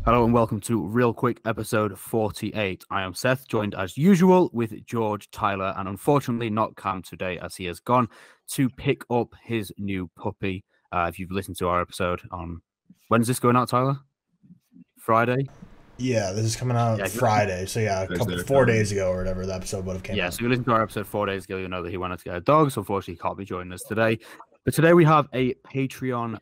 Hello and welcome to ReelQuick episode 48. I am Seth, joined as usual with George, Tyler, and unfortunately not Cam today as he has gone to pick up his new puppy. If you've listened to our episode on... When's this going out, Tyler? Friday? Yeah, this is coming out Friday. So yeah, 4 days ago or whatever the episode would have came out. Yeah, so you listened to our episode 4 days ago, you'll know that he wanted to get a dog, so unfortunately he can't be joining us today. But today we have a Patreon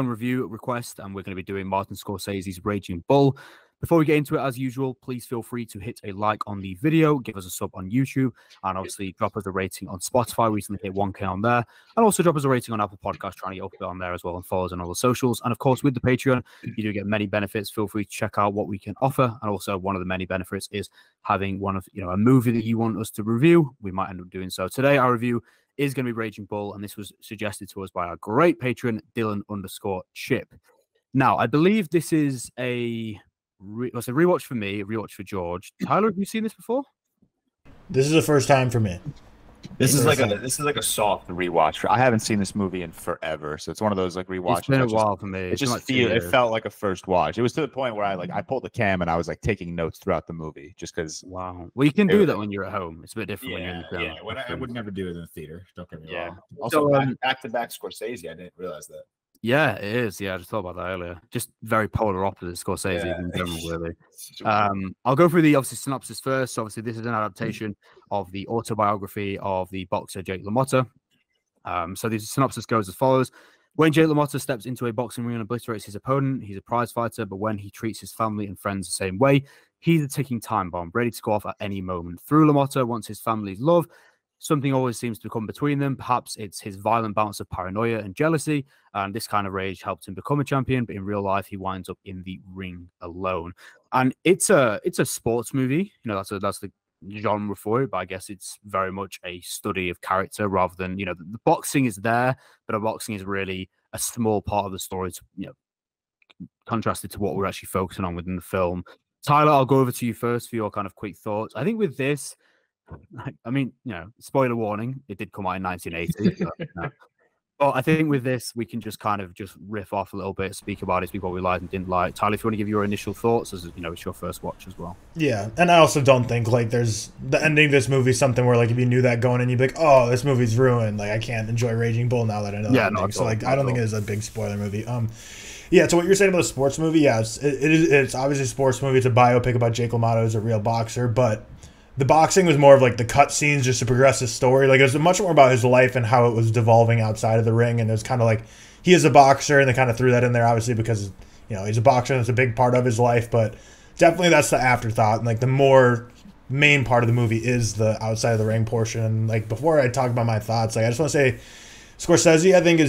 review request, and we're going to be doing Martin Scorsese's Raging Bull. Before we get into it, as usual, please feel free to hit a like on the video, give us a sub on YouTube, and obviously drop us a rating on Spotify. We recently hit 1K on there, and also drop us a rating on Apple Podcasts, trying to get up a bit on there as well, and follow us on all the socials. And of course, with the Patreon, you do get many benefits. Feel free to check out what we can offer, and also one of the many benefits is having one of a movie that you want us to review. We might end up doing so. Today, our review is going to be Raging Bull, and this was suggested to us by our great patron, Dylan_Chip. Now, I believe this is a rewatch for me, a rewatch for George. Tyler, have you seen this before? This is the first time for me. This is like a soft rewatch. I haven't seen this movie in forever, so it's one of those like rewatches. It's been a while for me. It felt like a first watch. It was to the point where I pulled the cam and I was like taking notes throughout the movie just because. Wow. Well, you can do that when you're at home. It's a bit different when you're in the film. Yeah, I would never do it in the theater. Don't get me wrong. Also, back to back Scorsese. I didn't realize that. Yeah, it is. Yeah, I just thought about that earlier. Just very polar opposite Scorsese in general, really. I'll go through the synopsis first. So obviously, this is an adaptation of the autobiography of the boxer Jake LaMotta. So the synopsis goes as follows. When Jake LaMotta steps into a boxing ring and obliterates his opponent, he's a prize fighter, but when he treats his family and friends the same way, he's a ticking time bomb, ready to go off at any moment. Through LaMotta wants his family's love. Something always seems to come between them. Perhaps it's his violent bouts of paranoia and jealousy, and this kind of rage helped him become a champion, but in real life, he winds up in the ring alone. And it's a sports movie. That's the genre for it, but I guess it's very much a study of character rather than, the boxing is there, but the boxing is really a small part of the story, contrasted to what we're actually focusing on within the film. Tyler, I'll go over to you first for your kind of quick thoughts. I think with this, spoiler warning, it did come out in 1980. But I think with this, we can just kind of riff off a little bit, speak about it, speak what we liked and didn't like. Tyler, if you want to give your initial thoughts, as it's your first watch as well. Yeah, and I also don't think there's the ending of this movie something where if you knew that going in, you'd be like, oh, this movie's ruined. I can't enjoy Raging Bull now that I know that ending. So I don't think it is a big spoiler movie. Yeah, so what you're saying about a sports movie, yeah, it's obviously a sports movie. It's a biopic about Jake LaMotta as a real boxer, but the boxing was more of the cut scenes just to progress his story. It was much more about his life and how it was devolving outside of the ring. And it was kind of he is a boxer, and they kind of threw that in there, obviously, because, he's a boxer and it's a big part of his life. But definitely that's the afterthought. And the more main part of the movie is the outside of the ring portion. And before I talk about my thoughts, I just want to say Scorsese, I think,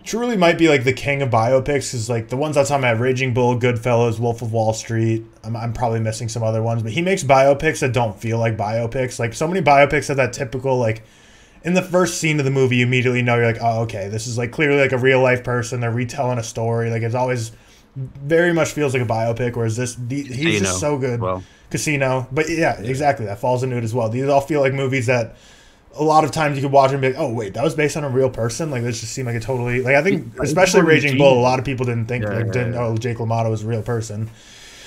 truly might be the king of biopics, because the ones I was talking about, Raging Bull, Goodfellas, Wolf of Wall Street, I'm probably missing some other ones, but he makes biopics that don't feel like biopics. So many biopics have that typical, in the first scene of the movie, you immediately know, you're oh, okay, this is clearly a real life person, they're retelling a story. It's always very much feels like a biopic, whereas he's just so good. Well. Casino, but yeah, exactly, that falls into it as well. These all feel like movies that a lot of times you could watch and be like, oh, wait, that was based on a real person? This just seemed like a totally... I think, especially Raging Bull, a lot of people didn't think, didn't know Jake LaMotta was a real person.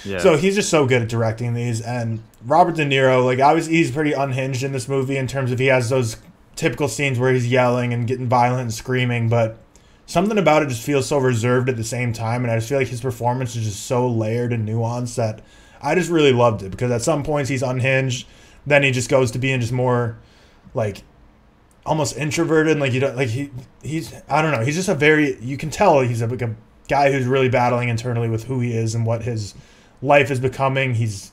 Yeah. So he's just so good at directing these. And Robert De Niro, he's pretty unhinged in this movie in terms of he has those typical scenes where he's yelling and getting violent and screaming, but something about it just feels so reserved at the same time, and I just feel like his performance is just so layered and nuanced that I just really loved it, because at some points he's unhinged, then he just goes to being just more... almost introverted, he's I don't know, he's just you can tell he's a guy who's really battling internally with who he is and what his life is becoming. He's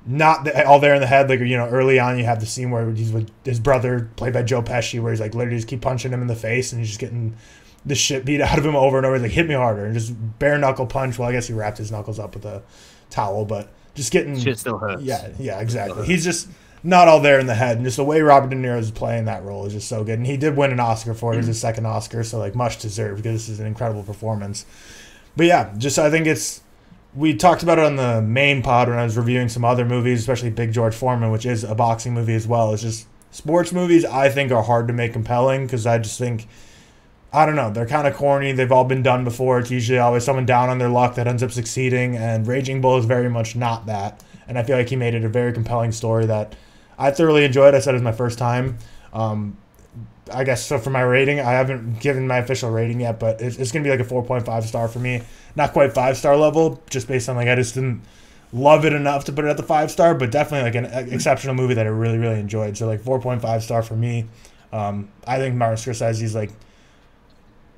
not all there in the head, early on you have the scene where he's with his brother, played by Joe Pesci, where he's literally just keep punching him in the face, and he's just getting the shit beat out of him over and over. He's hit me harder, and just bare knuckle punch. Well, I guess he wrapped his knuckles up with a towel, but just getting shit still hurts. Yeah, exactly. He's just not all there in the head, and just the way Robert De Niro is playing that role is just so good. And he did win an Oscar for it. It was his second Oscar, so much deserved, because this is an incredible performance. But yeah, I think we talked about it on the main pod when I was reviewing some other movies, especially Big George Foreman, which is a boxing movie as well. It's just sports movies I think are hard to make compelling, because I just think I don't know. They're kind of corny. They've all been done before. It's usually always someone down on their luck that ends up succeeding, and Raging Bull is very much not that. And I feel like he made it a very compelling story that I thoroughly enjoyed. I said it was my first time. I guess so for my rating, I haven't given my official rating yet, but it's going to be like a 4.5 star for me. Not quite 5-star level, just based on like I just didn't love it enough to put it at the 5-star, but definitely like an exceptional movie that I really, really enjoyed. So like 4.5 star for me. I think Martin Scorsese's like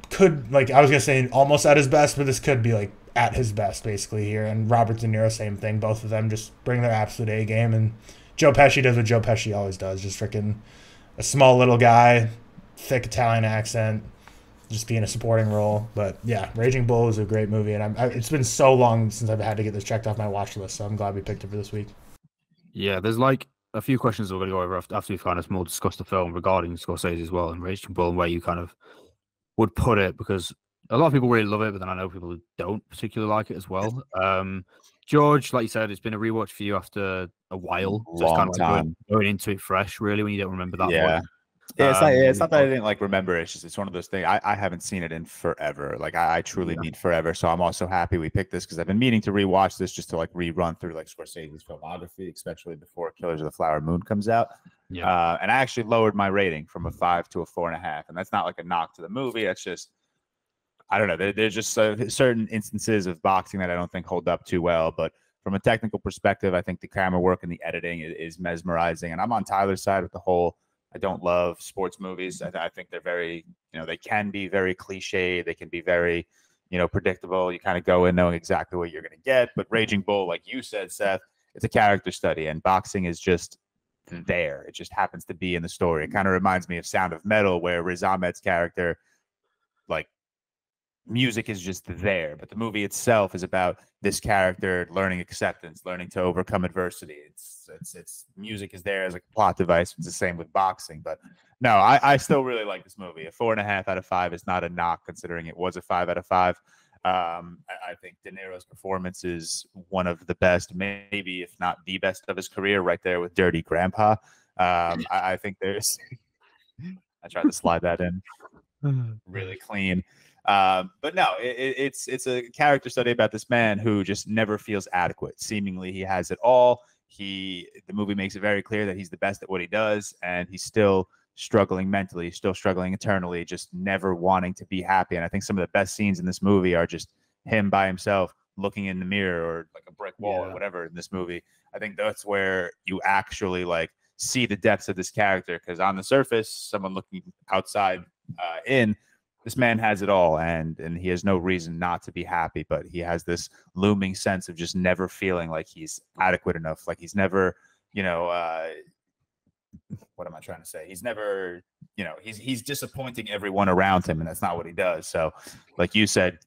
could like I was gonna say almost at his best, but this could be like at his best basically here. And Robert De Niro, same thing. Both of them just bring their absolute A game. And Joe Pesci does what Joe Pesci always does, just freaking a small little guy, thick Italian accent, just being a supporting role. But yeah, Raging Bull is a great movie, and it's been so long since I've had to get this checked off my watch list, so I'm glad we picked it for this week. Yeah, there's like a few questions we're going to go over after we've kind of more discussed the film regarding Scorsese as well, and Raging Bull, and where you kind of would put it, because a lot of people really love it, but then I know people who don't particularly like it as well. George, like you said, it's been a rewatch for you after a while. So Long it's kind of like time. going into it fresh, really, when you don't remember that Yeah. one. Yeah, it's not that I didn't like remember it. It's just it's one of those things. I haven't seen it in forever. Like I truly mean forever. So I'm also happy we picked this because I've been meaning to rewatch this just to like rerun through like Scorsese's filmography, especially before Killers of the Flower Moon comes out. Yeah. And I actually lowered my rating from a 5 to a 4.5, and that's not like a knock to the movie. That's just I don't know. There's just certain instances of boxing that I don't think hold up too well, but from a technical perspective, I think the camera work and the editing is mesmerizing. And I'm on Tyler's side with the whole. I don't love sports movies. I think they're very, they can be very cliche. They can be very, predictable. You kind of go in knowing exactly what you're going to get. But Raging Bull, like you said, Seth, it's a character study, and boxing is just there. It just happens to be in the story. It kind of reminds me of Sound of Metal, where Riz Ahmed's character, like, music is just there, but the movie itself is about this character learning acceptance, learning to overcome adversity. It's music is there as a plot device. It's the same with boxing, but no, I still really like this movie. A 4.5 out of 5 is not a knock, considering it was a 5 out of 5. I think De Niro's performance is one of the best, maybe if not the best of his career, right there with Dirty Grandpa. I think there's. I tried to slide that in really clean. But no, it's a character study about this man who just never feels adequate. Seemingly he has it all. The movie makes it very clear that he's the best at what he does, and he's still struggling mentally, still struggling internally, just never wanting to be happy. And I think some of the best scenes in this movie are just him by himself looking in the mirror or like a brick wall or whatever in this movie. I think that's where you actually like see the depths of this character, because on the surface, someone looking outside this man has it all, and he has no reason not to be happy, but he has this looming sense of just never feeling like he's adequate enough. Like he's never, what am I trying to say? He's never, he's disappointing everyone around him, and that's not what he does. So like you said,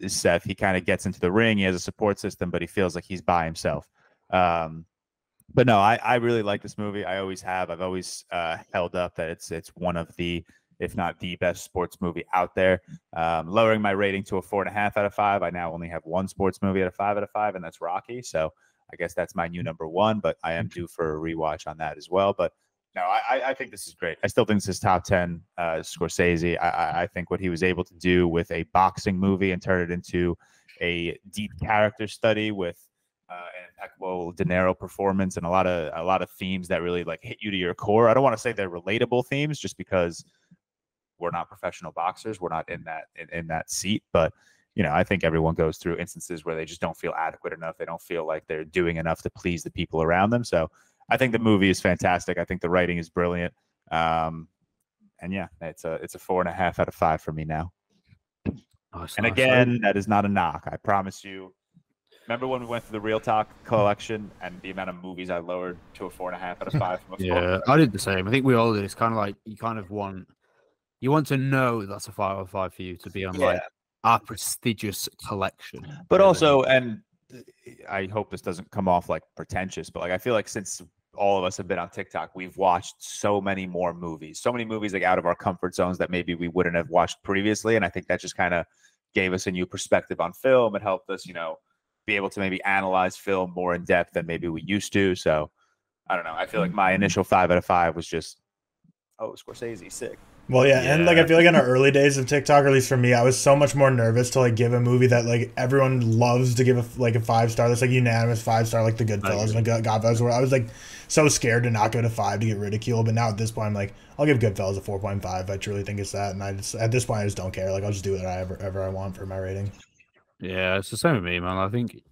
Seth, he kind of gets into the ring. He has a support system, but he feels like he's by himself. But no, I really like this movie. I always have. I've always held up that it's one of the, if not the best sports movie out there. Lowering my rating to a 4.5 out of 5. I now only have one sports movie at a 5 out of 5, and that's Rocky. So I guess that's my new number one, but I am due for a rewatch on that as well. But no, I think this is great. I still think this is top 10 Scorsese. I think what he was able to do with a boxing movie and turn it into a deep character study with an impeccable De Niro performance and a lot of themes that really like hit you to your core. I don't want to say they're relatable themes just because we're not professional boxers. We're not in that seat, but I think everyone goes through instances where they just don't feel adequate enough. They don't feel like they're doing enough to please the people around them. So I think the movie is fantastic. I think the writing is brilliant. And yeah, it's a 4.5 out of 5 for me now. And again, that is not a knock. I promise you. Remember when we went through the ReelTok collection and the amount of movies I lowered to a 4.5 out of 5? Yeah, I did the same. I think we all did. It's kind of like you kind of want to know that's a 5 out of 5 for you to be on like our prestigious collection. But also, and I hope this doesn't come off like pretentious, but like I feel like since all of us have been on TikTok, we've watched so many more movies, so many movies like out of our comfort zones that maybe we wouldn't have watched previously. And I think that just kind of gave us a new perspective on film. It helped us, be able to maybe analyze film more in depth than maybe we used to. So I don't know. I feel like my initial 5 out of 5 was just, oh, Scorsese, sick. Well, yeah, and like I feel like in our early days of TikTok, or at least for me, I was so much more nervous to like give a movie that like everyone loves to give a 5-star. That's like unanimous 5-star, like The Goodfellas and Godfellas. Where I was like so scared to not go to 5 to get ridiculed, but now at this point, I'm like, I'll give Goodfellas a 4.5. I truly think it's that, and at this point I just don't care. Like I'll just do whatever I want for my rating. Yeah, it's the same with me, man. I think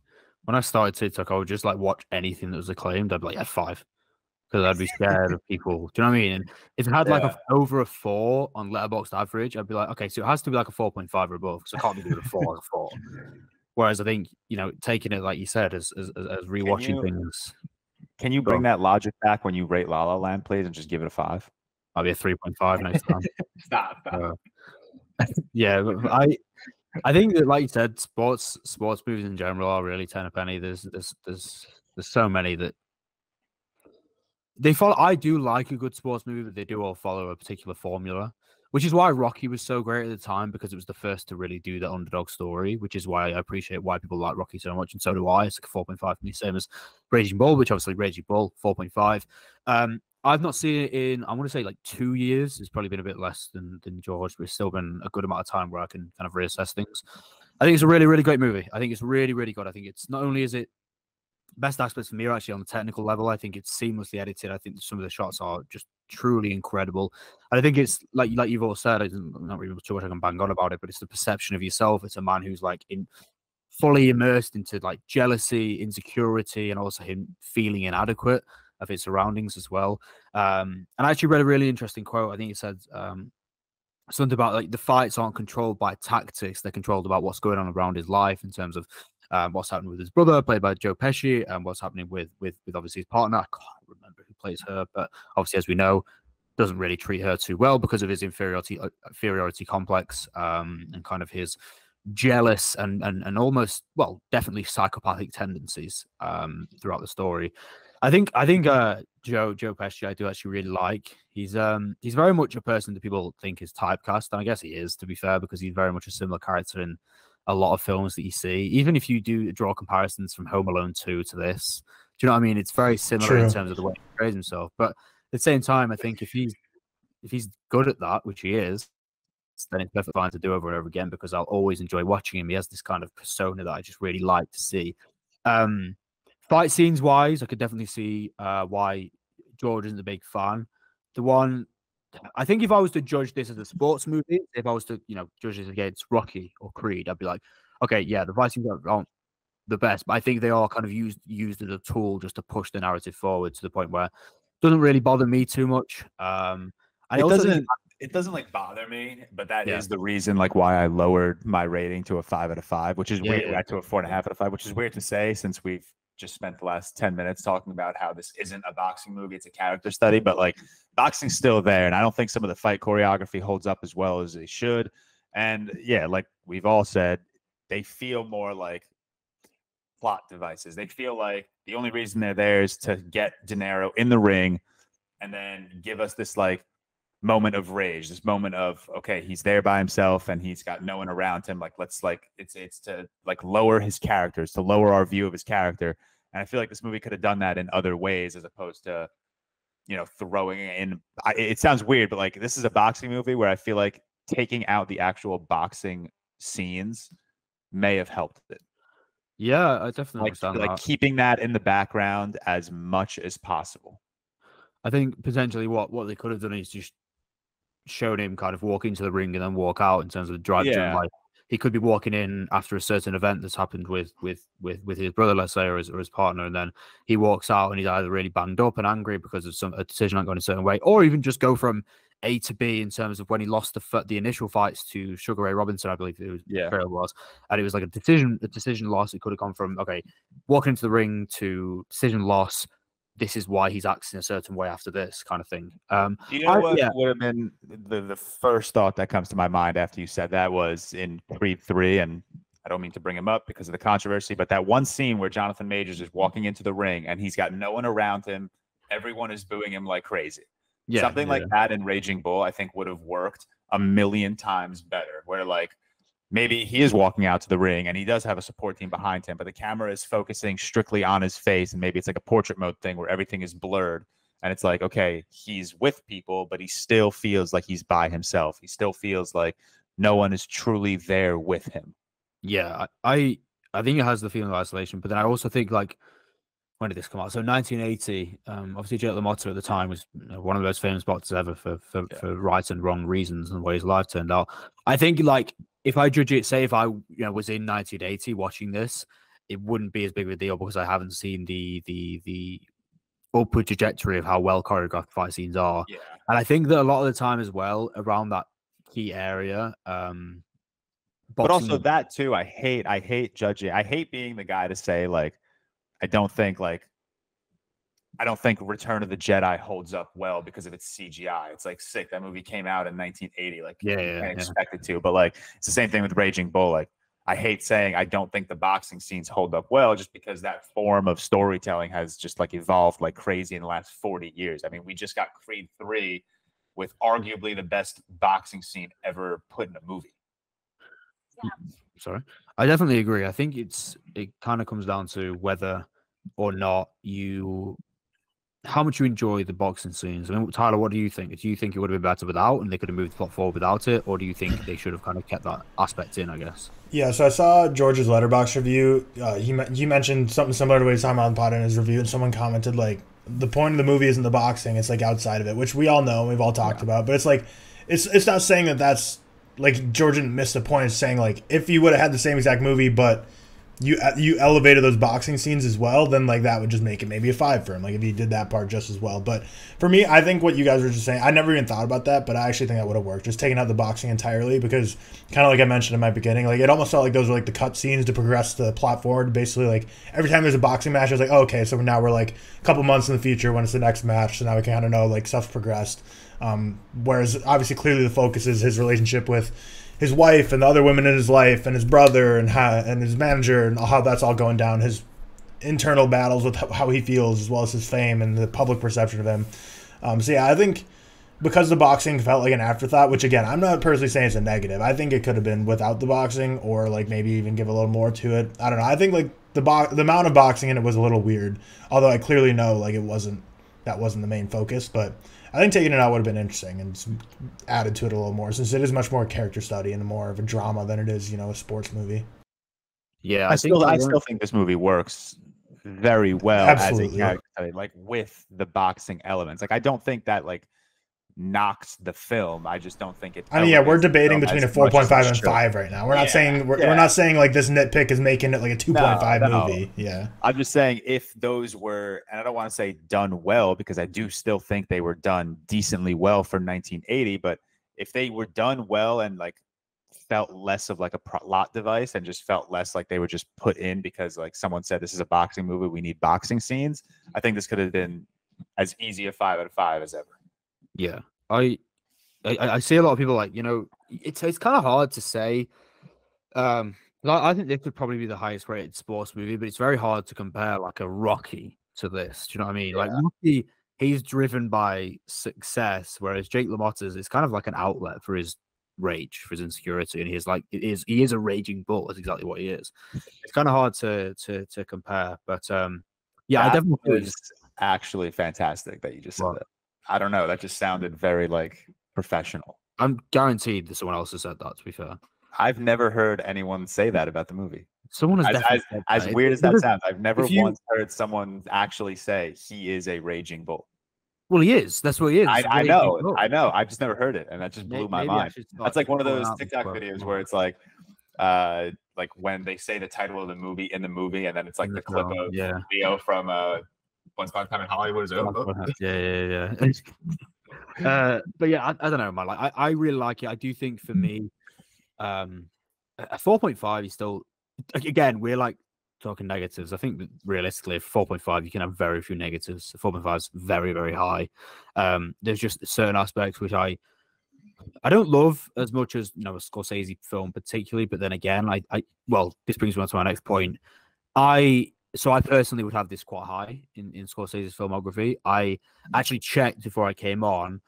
when I started TikTok, I would just like watch anything that was acclaimed. I'd be like, yeah, 5. Because I'd be scared of people. Do you know what I mean? And if it had like over a 4 on Letterboxd average, I'd be like, okay, so it has to be like a 4.5 or above. So I can't be doing a 4 or a 4. Whereas I think, taking it, like you said, as rewatching things. Can you bring that logic back when you rate La La Land, please, and just give it a 5? I'll be a 3.5 next time. Stop. Yeah, but I think that, like you said, sports movies in general are really 10 a penny. There's so many that they follow. I do like a good sports movie, but they do all follow a particular formula, which is why Rocky was so great at the time, because it was the first to really do the underdog story, which is why I appreciate why people like Rocky so much, and so do I. It's like a 4.5 for me, same as Raging Bull, which obviously Raging Bull, 4.5. I've not seen it in, I want to say, like 2 years. It's probably been a bit less than George, but it's still been a good amount of time where I can kind of reassess things. I think it's a really, really great movie. I think it's really, really good. I think it's not only is it best aspects for me are actually on the technical level. I think it's seamlessly edited. I think some of the shots are just truly incredible. And I think it's like you've all said, I'm not really sure what I can bang on about it, but it's the perception of yourself. It's a man who's like fully immersed into like jealousy, insecurity, and also him feeling inadequate of his surroundings as well. And I actually read a really interesting quote. I think it said something about like the fights aren't controlled by tactics. They're controlled about what's going on around his life in terms of what's happening with his brother, played by Joe Pesci, and what's happening with obviously his partner. I can't remember who plays her, but obviously, as we know, doesn't really treat her too well because of his inferiority complex, and kind of his jealous and almost, well, definitely psychopathic tendencies throughout the story. I think Joe Pesci I do actually really like. He's very much a person that people think is typecast, and I guess he is, to be fair, because he's very much a similar character in a lot of films that you see. Even if you do draw comparisons from Home Alone 2 to this, do you know what I mean? It's very similar in terms of the way he portrays himself. But at the same time, I think if he's good at that, which he is, then it's perfectly fine to do over and over again, because I'll always enjoy watching him. He has this kind of persona that I just really like to see. Fight scenes wise, I could definitely see why George isn't a big fan. I think if I was to judge this as a sports movie, if I was to, judge this against Rocky or Creed, I'd be like, okay, yeah, the fight scenes aren't the best, but I think they are kind of used as a tool just to push the narrative forward to the point where it doesn't really bother me too much. It doesn't like bother me, but that is the reason like why I lowered my rating to a 5 out of 5, which is weird, to a 4.5 out of 5, which is weird to say since we've just spent the last 10 minutes talking about how this isn't a boxing movie, it's a character study, but like boxing's still there, and I don't think some of the fight choreography holds up as well as they should. And yeah, like we've all said, they feel more like plot devices. They feel like the only reason they're there is to get De Niro in the ring and then give us this like moment of rage, this moment of, okay, he's there by himself and he's got no one around him. Like, let's like, it's to like lower his characters, to lower our view of his character. And I feel like this movie could have done that in other ways as opposed to, throwing in. It sounds weird, but like this is a boxing movie where I feel like taking out the actual boxing scenes may have helped it. Yeah, I definitely understand like keeping that in the background as much as possible. I think potentially what they could have done is just shown him kind of walk into the ring and then walk out in terms of the drive. Yeah. Like he could be walking in after a certain event that's happened with his brother, let's say, or his partner, and then he walks out and he's either really banged up and angry because of a decision not going a certain way, or even just go from A to B in terms of when he lost the initial fights to Sugar Ray Robinson, I believe it was, and it was like a decision loss. It could have gone from walking into the ring to decision loss. This is why he's acting a certain way after this kind of thing. You know what would have been the first thought that comes to my mind after you said that was in Creed 3, and I don't mean to bring him up because of the controversy, but that one scene where Jonathan Majors is walking into the ring and he's got no one around him. Everyone is booing him like crazy. Yeah, something like that in Raging Bull, I think would have worked a million times better, where like maybe he is walking out to the ring and he does have a support team behind him, but the camera is focusing strictly on his face. And maybe it's like a portrait mode thing where everything is blurred. And it's like, okay, he's with people, but he still feels like he's by himself. He still feels like no one is truly there with him. Yeah, I think it has the feeling of isolation, but then I also think, like, when did this come out? So 1980. Obviously, Jake LaMotta at the time was one of the most famous boxers ever for right and wrong reasons and the way his life turned out. I think, like, if I judge it, say if I was in 1980 watching this, it wouldn't be as big of a deal because I haven't seen the upward trajectory of how well choreographed fight scenes are. Yeah. And I think that a lot of the time as well around that key area. But also that too, I hate judging. I hate being the guy to say, like, I don't think Return of the Jedi holds up well because of its CGI. It's like, sick. That movie came out in 1980. Like, you can't expect it to. But like, it's the same thing with Raging Bull. Like, I hate saying I don't think the boxing scenes hold up well, just because that form of storytelling has just like evolved like crazy in the last 40 years. I mean, we just got Creed 3 with arguably the best boxing scene ever put in a movie. Sorry, I definitely agree. I think it kind of comes down to whether or not how much you enjoy the boxing scenes. I mean, Tyler, what do you think? Do you think it would have been better without, and they could have moved the plot forward without it, or do you think they should have kind of kept that aspect in, I guess? Yeah, so I saw George's Letterboxd review. He mentioned something similar to what he's talking about on the pod in his review, and someone commented, like, the point of the movie isn't the boxing, it's like outside of it, which we all know, we've all talked about, but it's like, it's not saying that's, like, George didn't miss the point. It's saying, like, if you would have had the same exact movie, but you elevated those boxing scenes as well, then, like, that would just make it maybe a 5 for him, like, if he did that part just as well. But for me, I think what you guys were just saying, I never even thought about that, but I actually think that would have worked, just taking out the boxing entirely, because kind of like I mentioned in my beginning, like, it almost felt like those were like the cut scenes to progress the plot forward. Basically, like, every time there's a boxing match, I was like, oh, okay, so now we're like a couple months in the future when it's the next match, so now we kind of know, like, stuff's progressed. Whereas obviously clearly the focus is his relationship with his wife and the other women in his life and his brother and his manager and how that's all going down, his internal battles with how he feels, as well as his fame and the public perception of him. So yeah, I think because the boxing felt like an afterthought, which again, I'm not personally saying it's a negative. I think it could have been without the boxing, or like maybe even give a little more to it. I don't know. I think like the amount of boxing in it was a little weird, although I clearly know like that wasn't the main focus, but I think taking it out would have been interesting and added to it a little more, since it is much more character study and more of a drama than it is, a sports movie. Yeah, I still think this movie works very well. Absolutely. As a character study, like with the boxing elements. Like, I don't think that like knocks the film. I just don't think it. I mean, yeah, we're debating between a 4.5 and 5 right now. We're not saying we're not saying like this nitpick is making it like a 2.5 movie. Yeah, I'm just saying if those were, and I don't want to say done well, because I do still think they were done decently well for 1980. But if they were done well and like felt less of like a plot device and just felt less like they were just put in because like someone said this is a boxing movie, we need boxing scenes, I think this could have been as easy a 5 out of 5 as ever. Yeah, I see a lot of people like, it's kind of hard to say. I think this could probably be the highest rated sports movie, but it's very hard to compare like a Rocky to this. Do you know what I mean? Yeah. Like Rocky, he's driven by success, whereas Jake LaMotta's is kind of like an outlet for his rage, for his insecurity, and he is a raging bull. That's exactly what he is. It's kind of hard to compare, but yeah, I definitely was actually fantastic that you just said that. I don't know. That just sounded very like professional. I'm guaranteed that someone else has said that, to be fair. I've never heard anyone say that about the movie. Someone has as weird as that sounds, I've never once heard someone actually say he is a raging bull. Well, he is. That's what he is. I know. I've just never heard it, and that just blew my mind. That's like one of those TikTok videos where it's like when they say the title of the movie in the movie, and then it's like the clip of Leo from Once Upon a Time in Hollywood. Yeah. But yeah, I don't know, man. Like, I really like it. I do think for me, a 4.5 is still, again, we're like talking negatives. I think that realistically, for 4.5, you can have very few negatives. 4.5 is very, very high. There's just certain aspects which I don't love as much as a Scorsese film particularly. But then again, well, this brings me on to my next point. So I personally would have this quite high in Scorsese's filmography. I actually checked before I came on,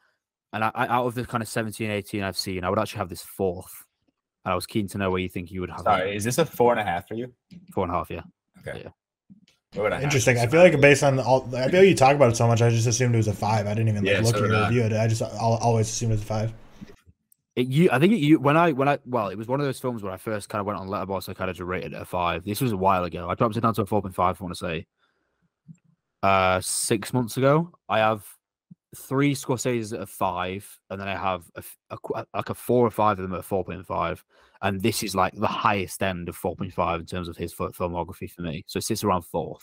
and I out of the kind of 17, 18 I've seen, I would actually have this 4th. And I was keen to know where you think you would have. Sorry, is this a 4.5 for you? 4.5, yeah. Okay. Yeah. Interesting. I feel like based on I feel like you talk about it so much, I just assumed it was a 5. I didn't even look at your review. I just always assumed it was a 5. Well, it was one of those films where I first kind of went on Letterboxd. I kind of just rated it a 5. This was a while ago. I dropped it down to a 4.5. I want to say 6 months ago. I have 3 Scorseses at a 5, and then I have a 4 or 5 of them at a 4.5. And this is like the highest end of 4.5 in terms of his filmography for me. So it sits around 4th.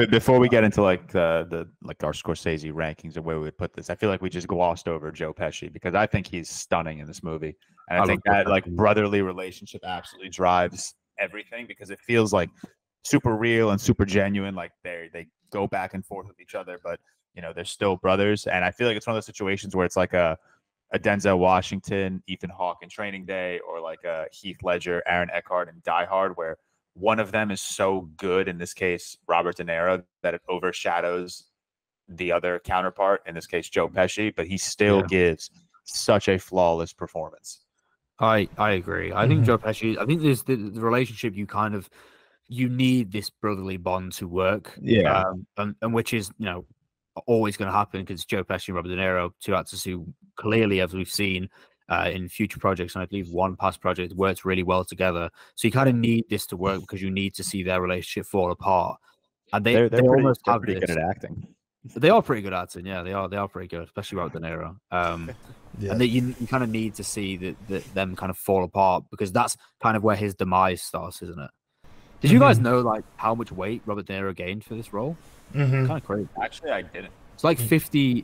Before we get into like the our Scorsese rankings and where we would put this, I feel like we just glossed over Joe Pesci because I think he's stunning in this movie, and I think that like brotherly relationship absolutely drives everything because it feels like super real and super genuine. Like they go back and forth with each other, but they're still brothers. And I feel like it's one of those situations where it's like a Denzel Washington, Ethan Hawke in Training Day, or like a Heath Ledger, Aaron Eckhart in Die Hard, where one of them is so good, in this case, Robert De Niro, that it overshadows the other counterpart, in this case, Joe Pesci, but he still gives such a flawless performance. I agree. I think Joe Pesci, I think there's the relationship you need this brotherly bond to work. Yeah. And which is, always going to happen because Joe Pesci and Robert De Niro, 2 actors who clearly, as we've seen in future projects, and I believe one past project, worked really well together. So you kind of need this to work because you need to see their relationship fall apart. And they're almost pretty good at acting. They are pretty good at acting. Yeah, they are pretty good, especially Robert De Niro. And you kind of need to see that them kind of fall apart because that's kind of where his demise starts, isn't it? Did you guys know like how much weight Robert De Niro gained for this role? Kind of crazy. Actually, I didn't. It's like 50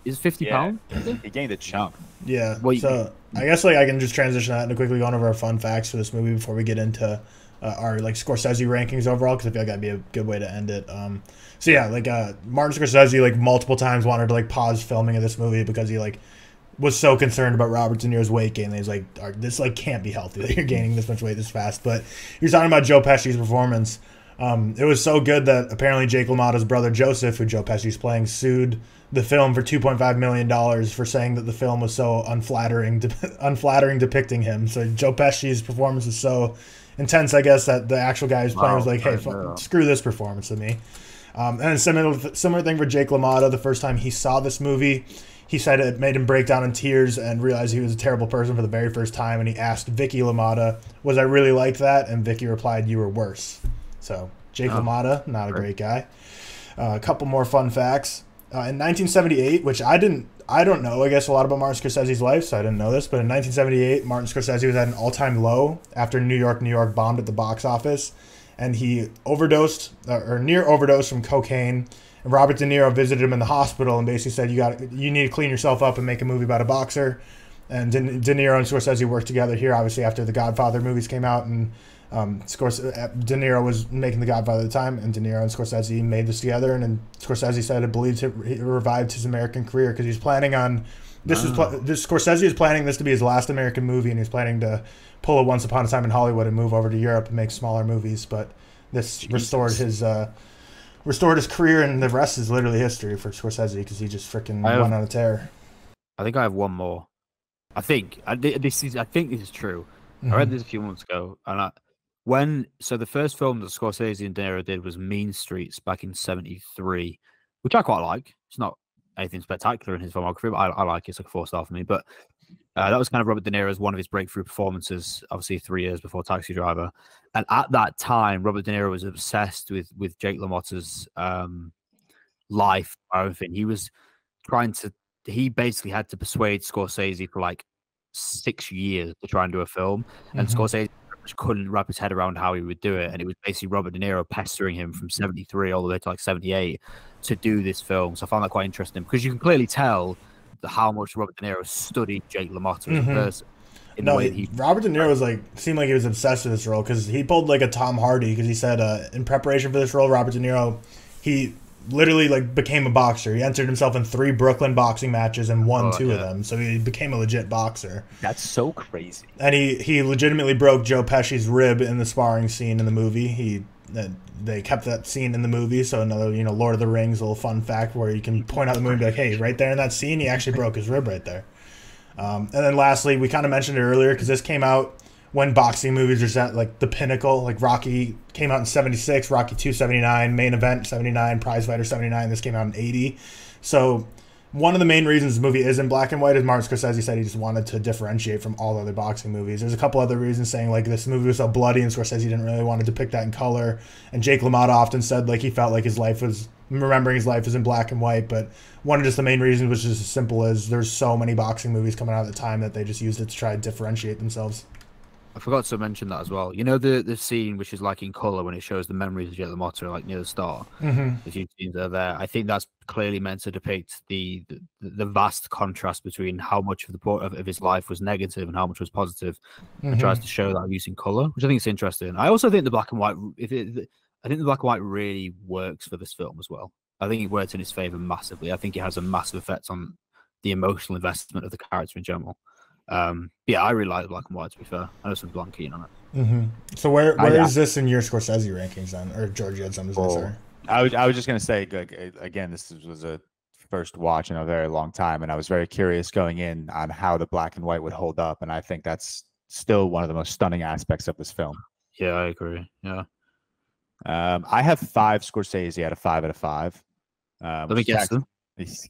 pounds. He gained a chunk. Yeah. So I guess like I can just transition that into quickly going over our fun facts for this movie before we get into our like Scorsese rankings overall, because I feel like that'd be a good way to end it. So yeah, like Martin Scorsese like multiple times wanted to like pause filming of this movie because he like was so concerned about Robert De Niro's weight gain. He's like, this like can't be healthy that you're gaining this much weight this fast. But you're talking about Joe Pesci's performance. It was so good that apparently Jake LaMotta's brother Joseph, who Joe Pesci's playing, sued the film for $2.5 million for saying that the film was so unflattering depicting him. So Joe Pesci's performance is so intense, I guess, that the actual guy who's playing was like, hey, screw this performance of me. And a similar thing for Jake LaMotta. The first time he saw this movie, he said it made him break down in tears and realize he was a terrible person for the very first time. And he asked Vicky LaMotta, was I really like that? And Vicky replied, you were worse. So Jake LaMotta, not a great guy. A couple more fun facts. In 1978, which I don't know, I guess, a lot about Martin Scorsese's life, so I didn't know this, but in 1978, Martin Scorsese was at an all-time low after New York bombed at the box office, and he overdosed, or near overdosed from cocaine, and Robert De Niro visited him in the hospital and basically said, you need to clean yourself up and make a movie about a boxer. And De Niro and Scorsese worked together here, obviously, after the Godfather movies came out, and De Niro was making The Godfather at the time, and De Niro and Scorsese made this together, and then Scorsese said it believed it revived his American career because he's planning on Scorsese is planning this to be his last American movie, and he's planning to pull a Once Upon a Time in Hollywood and move over to Europe and make smaller movies. But this restored his career, and the rest is literally history for Scorsese because he just freaking went on a tear. I think I have one more. I think this is true. I read this a few months ago, and the first film that Scorsese and De Niro did was Mean Streets back in '73, which I quite like. It's not anything spectacular in his filmography, but I like it. It's like a 4-star for me. But that was kind of Robert De Niro's one of his breakthrough performances, obviously 3 years before Taxi Driver. And at that time, Robert De Niro was obsessed with Jake LaMotta's life and everything. He was he basically had to persuade Scorsese for like 6 years to try and do a film. And Scorsese couldn't wrap his head around how he would do it, and it was basically Robert De Niro pestering him from '73 all the way to like '78 to do this film. So I found that quite interesting because you can clearly tell how much Robert De Niro studied Jake LaMotta as a person. Robert De Niro seemed like he was obsessed with this role because he pulled like a Tom Hardy, because he said in preparation for this role, Robert De Niro, he literally like became a boxer. He entered himself in 3 Brooklyn boxing matches and won 2 of them. So he became a legit boxer. That's so crazy. And he legitimately broke Joe Pesci's rib in the sparring scene in the movie. They kept that scene in the movie. So another, Lord of the Rings little fun fact where you can point out the movie and be like, hey, right there in that scene, he actually broke his rib right there. And then lastly, we kind of mentioned it earlier because this came out when boxing movies are at like the pinnacle. Like Rocky came out in 76, Rocky 2 79, Main Event 79, Prize Fighter 79. This came out in 80. So one of the main reasons the movie is in black and white is Martin Scorsese said he just wanted to differentiate from all other boxing movies. There's a couple other reasons saying like this movie was so bloody and Scorsese didn't really want to depict that in color. And Jake LaMotta often said like he felt like his life was remembering his life was in black and white. But one of just the main reasons was just as simple as there's so many boxing movies coming out at the time that they just used it to try to differentiate themselves. I forgot to mention that as well. You know the scene which is like in color when it shows the memories of Jake LaMotta like near the start. The few scenes are there. I think that's clearly meant to depict the vast contrast between how much of his life was negative and how much was positive. And tries to show that using color, which I think is interesting. I also think the black and white. I think the black and white really works for this film as well. I think it works in his favor massively. I think it has a massive effect on the emotional investment of the character in general. Yeah, I really like the black and white, to be fair. I know some blank keen on it. So where is this in your Scorsese rankings then? Or George, you had something to say? I was just going to say, again, this was a first watch in a very long time, and I was very curious going in on how the black and white would hold up, and I think that's still one of the most stunning aspects of this film. Yeah, I agree. Yeah. I have 5 Scorsese out of 5 out of 5. Let me guess them.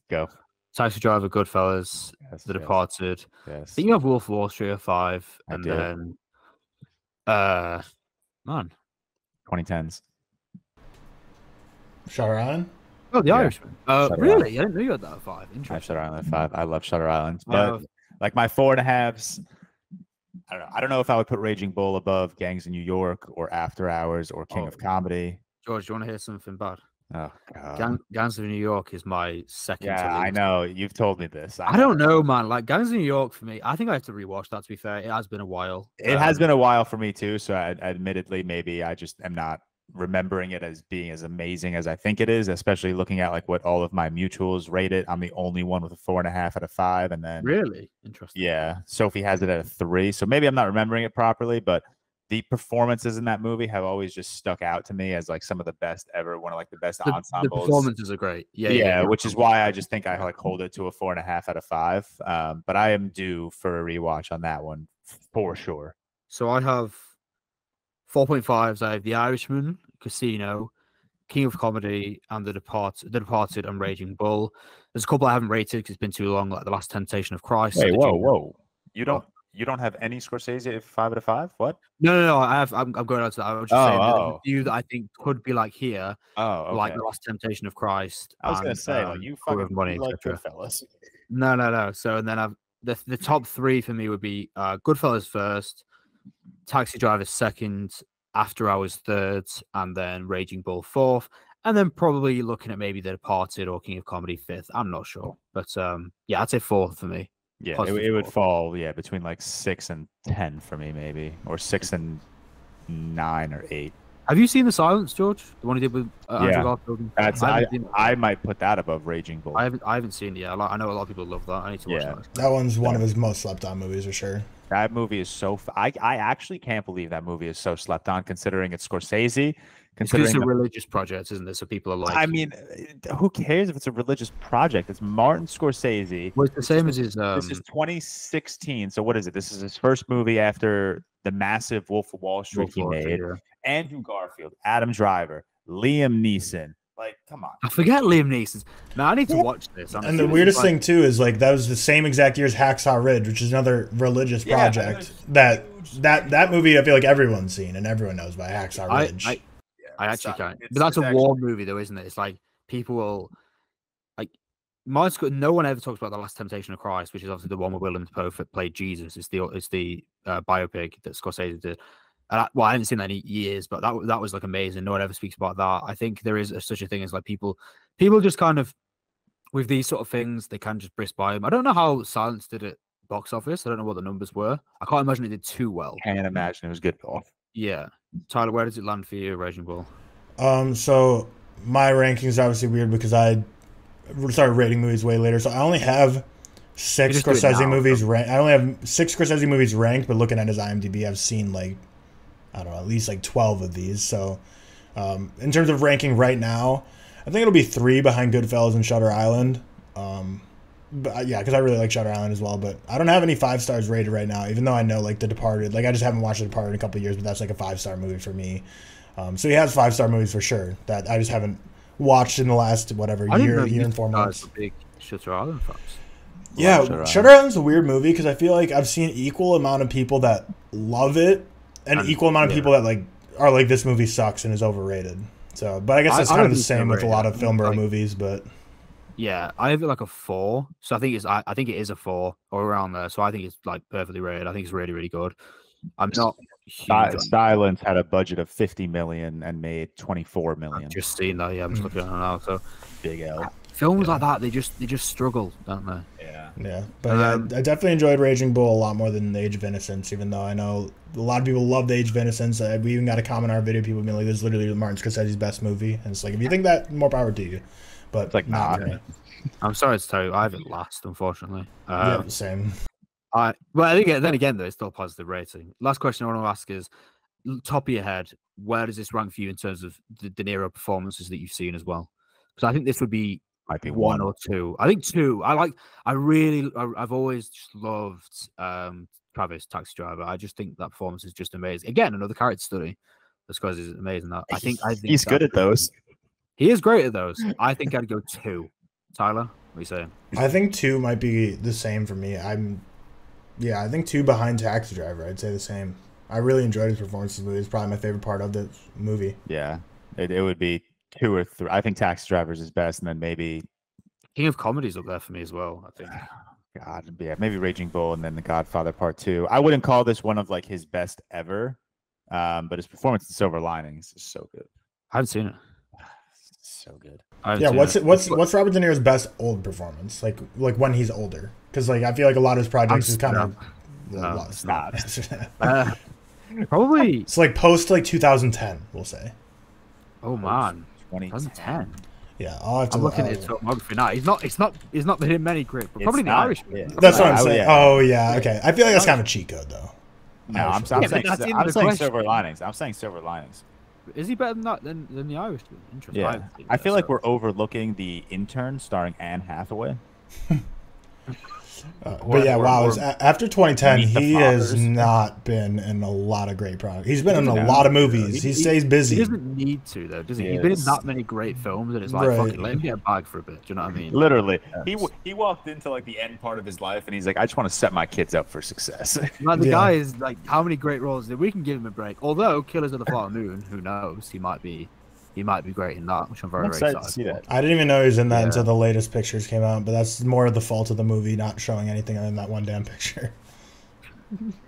Go. Taxi Driver, Goodfellas, The Departed. Yes. I think you have Wolf of Wall Street at 5, and then, 2010s. Shutter Island. Oh, The Irishman. Really? I didn't know you had that at 5. Interesting. I have Shutter Island at 5. I love Shutter Island, but like my 4.5s. I don't know if I would put Raging Bull above Gangs in New York or After Hours or King of Comedy. George, do you want to hear something bad? Oh, God. Gangs of New York is my second. Yeah, I know. You've told me this. I don't know, man. Like Gangs of New York for me, I think I have to rewatch that, to be fair. It has been a while. It has been a while for me too. So admittedly, maybe I just am not remembering it as being as amazing as I think it is, especially looking at like what all of my mutuals rate it. I'm the only one with a 4.5 out of 5. And then really interesting. Yeah. Sophie has it at a 3. So maybe I'm not remembering it properly, but the performances in that movie have always just stuck out to me as like some of the best ever. One of like the best ensembles. The performances are great. Yeah, which is why I just think I like hold it to a 4.5 out of 5. But I am due for a rewatch on that one for sure. So I have 4.5s. I have The Irishman, Casino, King of Comedy, and The Departed, and Raging Bull. There's a couple I haven't rated because it's been too long, like The Last Temptation of Christ. Wait, whoa! You don't have any Scorsese at 5 out of 5? What? No. I'm going on to that. I was just saying the few that I think could be like here. Okay. Like The Last Temptation of Christ. I was going to say, like, you fucking money, like Goodfellas. No. So and then I've the top 3 for me would be Goodfellas first, Taxi Driver second, After Hours third, and then Raging Bull 4th, and then probably looking at maybe The Departed or King of Comedy 5th. I'm not sure, but yeah, I'd say 4th for me. Yeah, it would fall between like 6 and 10 for me, maybe, or 6 and 9 or 8. Have you seen The Silence, George? The one he did with Andrew Garfield? I might put that above Raging Bull. I haven't seen it yet. I know a lot of people love that. I need to watch that. That one's one of his most slept on movies for sure. That movie is so. I actually can't believe that movie is so slept on, considering it's Scorsese. Considering it's a religious project, isn't it? So people are like, I mean, who cares if it's a religious project? It's Martin Scorsese. Well, it's the same as his. This is 2016. So what is it? This is his first movie after the massive Wolf of Wall Street he made. Yeah. Andrew Garfield, Adam Driver, Liam Neeson. Like, come on. I forget Liam Neeson. Man, I need to watch this. And the weirdest thing too is like that was the same exact year as Hacksaw Ridge, which is another religious project. That movie I feel like everyone's seen and everyone knows by Hacksaw Ridge. I actually can't. But that's a war movie though, isn't it? It's like people will like no one ever talks about The Last Temptation of Christ, which is obviously the one where Willem Dafoe played Jesus. It's the biopic that Scorsese did. And I haven't seen that in years, but that was like amazing. No one ever speaks about that. I think there is such a thing as like people just kind of with these sort of things they can just brisk by them. I don't know how Silence did at box office. I don't know what the numbers were. I can't imagine it did too well. Can't imagine it was good off. Yeah, Tyler, where does it land for you, Raging Bull? So my rankings are obviously weird because I started rating movies way later. So I only have 6 Scorsese movies ranked. I only have 6 Scorsese movies ranked, but looking at his IMDb, I've seen like I don't know, at least like 12 of these. So in terms of ranking right now, I think it'll be 3 behind Goodfellas and Shutter Island. But yeah, because I really like Shutter Island as well. But I don't have any 5 stars rated right now, even though I know like The Departed. Like I just haven't watched The Departed in a couple of years, but that's like a 5-star movie for me. So he has 5-star movies for sure that I just haven't watched in the last year and 4 months. Big Shutter Island fans. Yeah, Shutter Island's a weird movie because I feel like I've seen equal amount of people that love it and equal amount of people that like are like this movie sucks and is overrated. So, but I guess that's kind of the same with a lot of film bro movies. But yeah, I have it like a 4. So I think it is a 4 or around there. So I think it's like perfectly rated. I think it's really, really good. I'm not. Silence had a budget of 50 million and made 24 million. I've just seen that. Yeah, I'm just looking at it now. So big L. Films like that, they just struggle, don't they? Yeah. But I definitely enjoyed Raging Bull a lot more than The Age of Innocence, even though I know a lot of people love The Age of Innocence. We even got a comment on our video, people being like, "This is literally Martin Scorsese's best movie," and it's like, if you think that, more power to you. But it's like, nah. I'm sorry to tell you, I have it last, unfortunately. Yeah, same. Well, I think then again, though, it's still a positive rating. Last question I want to ask is, top of your head, where does this rank for you in terms of the De Niro performances that you've seen as well? Because I think this would be might be 1 or 2. I think 2. I've always just loved Travis, Taxi Driver. I just think that performance is just amazing. Again, another character study. Scorsese is amazing. I think he's good at those. He is great at those. I think I'd go 2. Tyler, what are you saying? I think 2 might be the same for me. I think 2 behind Taxi Driver. I'd say the same. I really enjoyed his performance in this movie. It's probably my favorite part of the movie. Yeah, it would be 2 or 3. I think Taxi Driver is his best, and then maybe King of Comedy's up there for me as well. I think. God, yeah, maybe Raging Bull, and then The Godfather Part 2. I wouldn't call this one of like his best ever, but his performance in Silver Linings is so good. I haven't seen it. So good. Yeah, what's Robert De Niro's best old performance? Like when he's older, because like I feel like a lot of his projects is kind of probably it's like post like 2010, we'll say. Oh man, 2010. Yeah, I'm looking at his filmography now. He's not been in many great, but probably The Irishman. Yeah. That's what I'm saying. Yeah. Oh yeah, okay. I feel like that's kind of a cheat code though. No, I'm saying Silver Linings. I'm saying Silver Linings. Is he better than that than The Irishman? Interesting. Yeah. I feel like we're overlooking The Intern starring Anne Hathaway. But yeah, wow. After 2010, he has not been in a lot of great projects. He's been in a lot of movies. He stays busy. He doesn't need to, though, does he? He's been in that many great films, and it's like, fucking let him get a bag for a bit. Do you know what I mean? Literally. He walked into like the end part of his life, and he's like, I just want to set my kids up for success. Like, the guy is like, how many great roles that we can give him a break? Although Killers of the Flower Moon, who knows? He might be great in that, which I'm very excited to see that. I didn't even know he was in that until the latest pictures came out, but that's more of the fault of the movie not showing anything other than that one damn picture.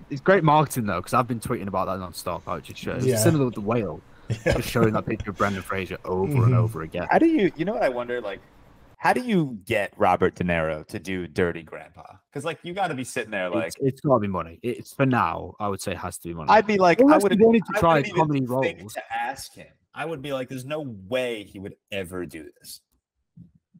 It's great marketing though, because I've been tweeting about that non-stop. It's similar with The Whale, just showing that picture of Brendan Fraser over and over again. How do you know what I wonder? Like, how do you get Robert De Niro to do Dirty Grandpa? Because like you got to be sitting there like it's got to be money. It's for now. I would say it has to be money. I'd be like, I would wanted to try comedy roles to ask him. I would be like, there's no way he would ever do this.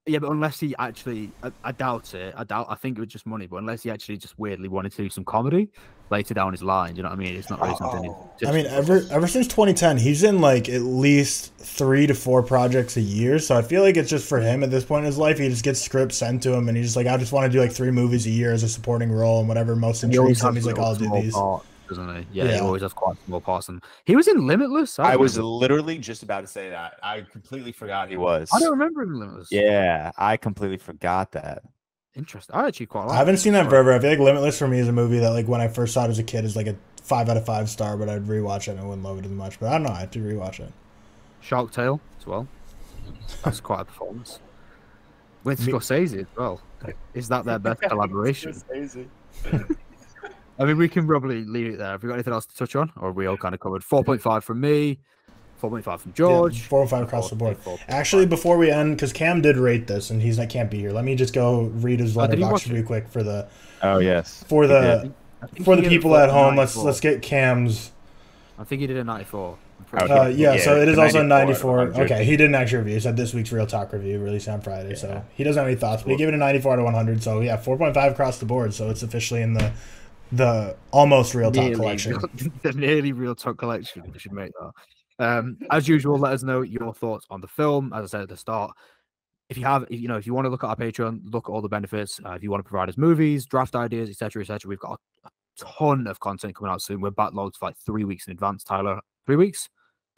Yeah, but unless he actually, I doubt it. I think it was just money, but unless he actually just weirdly wanted to do some comedy later down his line, you know what I mean? It's not really something. I mean, ever since 2010, he's in like at least 3 to 4 projects a year. So I feel like it's just for him at this point in his life. He just gets scripts sent to him, and he's just like, I just want to do like 3 movies a year as a supporting role, and whatever most intrigues him, he's like, I'll do these. Doesn't he? Yeah, he always has quite a small parts. And he was in Limitless. I was literally just about to say that. I completely forgot he was. I don't remember him in Limitless. Yeah, I completely forgot that. Interesting. I actually quite like I haven't seen that forever. I feel like Limitless for me is a movie that, like, when I first saw it as a kid, is like a 5 out of 5 star, but I'd rewatch it and I wouldn't love it as much. But I don't know. I have to rewatch it. Shark Tale as well. That's quite a performance. With Scorsese as well. Is that their best collaboration? I mean, we can probably leave it there. Have we got anything else to touch on? Or are we all kind of covered? 4.5 from me, 4.5 from George. 4 or 5 across the board. Actually, before we end, because Cam did rate this, and he's can't be here. Let me just go read his letterbox real quick for the. Oh yes. For the people at home, let's get Cam's. I think he did a 94. Yeah, so it is also a 94. Okay, he didn't actually review. He said this week's ReelTok review released on Friday, so he doesn't have any thoughts. But he gave it a 94 out of 100. So yeah, 4.5 across the board. So it's officially in the almost ReelTok collection. The nearly ReelTok collection. We should make that. As usual, let us know your thoughts on the film. As I said at the start, if you want to look at our Patreon, look at all the benefits. If you want to provide us movies, draft ideas, etc., etc., we've got a ton of content coming out soon. We're backlogged for like 3 weeks in advance. Tyler, 3 weeks,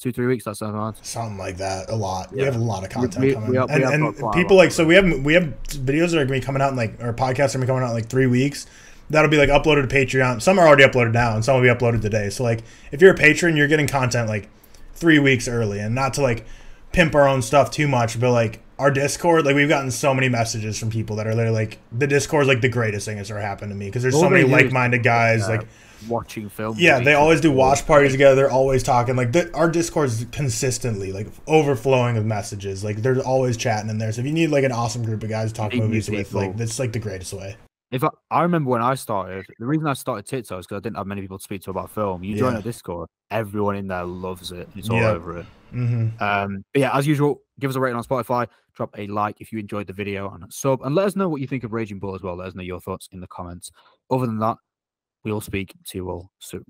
2-3 weeks. That sounds right. Something like that. A lot. Yeah. We have a lot of content coming. And people like, so we have videos that are gonna be coming out in like, or podcasts are gonna be coming out in like 3 weeks. That'll be like uploaded to Patreon. Some are already uploaded now, and some will be uploaded today. So like, if you're a patron, you're getting content like 3 weeks early, and not to like pimp our own stuff too much, but like our Discord, like we've gotten so many messages from people that are literally like, the Discord is like the greatest thing that's ever happened to me because there's so many like-minded guys like watching films. Yeah, they always do watch parties together. They're always talking. Like our Discord is consistently like overflowing with messages. Like they're always chatting in there. So if you need like an awesome group of guys to talk movies with, like that's like the greatest way. If I remember when I started, the reason I started TikTok is because I didn't have many people to speak to about film. You join a Discord, everyone in there loves it. It's all over it. But yeah, as usual, give us a rating on Spotify. Drop a like if you enjoyed the video and a sub, and let us know what you think of Raging Bull as well. Let us know your thoughts in the comments. Other than that, we will speak to you all soon.